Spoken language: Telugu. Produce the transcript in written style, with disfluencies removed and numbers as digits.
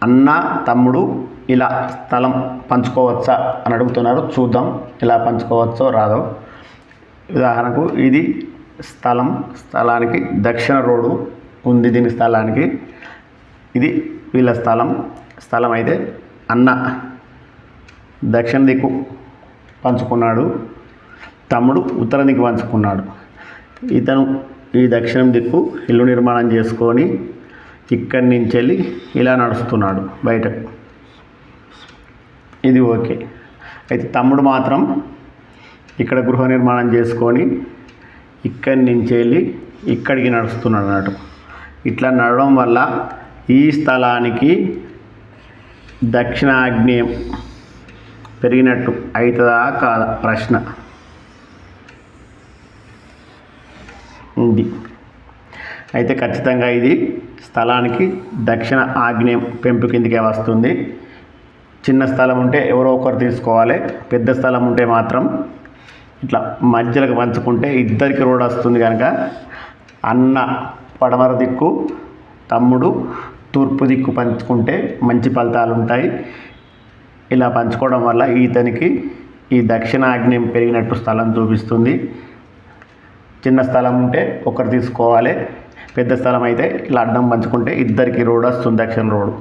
అన్న తమ్ముడు ఇలా స్థలం పంచుకోవచ్చా అని అడుగుతున్నారు. చూద్దాం ఇలా పంచుకోవచ్చో రాదో. ఉదాహరణకు ఇది స్థలానికి దక్షిణ రోడ్డు ఉంది. దీని స్థలానికి ఇది వీళ్ళ స్థలం అయితే అన్న దక్షిణ దిక్కు పంచుకున్నాడు, తమ్ముడు ఉత్తర దిక్కు పంచుకున్నాడు. ఇతను ఈ దక్షిణం దిక్కు ఇల్లు నిర్మాణం చేసుకొని ఇక్కడి నుంచి వెళ్ళి ఇలా నడుస్తున్నాడు బయటకు. ఇది ఓకే. అయితే తమ్ముడు మాత్రం ఇక్కడ గృహ నిర్మాణం చేసుకొని ఇక్కడి నుంచి వెళ్ళి ఇక్కడికి నడుస్తున్నాడు అన్నట్టు. ఇట్లా నడవడం వల్ల ఈ స్థలానికి దక్షిణాగ్నేయం పెరిగినట్టు అవుతుందా కాదా ప్రశ్న ఉంది. అయితే ఖచ్చితంగా ఇది స్థలానికి దక్షిణ ఆగ్నేయం పెంపు కిందికే వస్తుంది. చిన్న స్థలం ఉంటే ఎవరో ఒకరు తీసుకోవాలి. పెద్ద స్థలం ఉంటే మాత్రం ఇట్లా మధ్యలోకి పంచుకుంటే ఇద్దరికి రోడ్ వస్తుంది. కనుక అన్న పడమర దిక్కు, తమ్ముడు తూర్పు దిక్కు పంచుకుంటే మంచి ఫలితాలు ఉంటాయి. ఇలా పంచుకోవడం వల్ల ఇతనికి ఈ దక్షిణ ఆగ్నేయం పెరిగినట్టు స్థలం చూపిస్తుంది. చిన్న స్థలం ఉంటే ఒకరు తీసుకోవాలి. పెద్ద స్థలం అయితే ఇలా అడ్డం పంచుకుంటే ఇద్దరికి రోడ్ వస్తుంది, దక్షిణ రోడ్డు.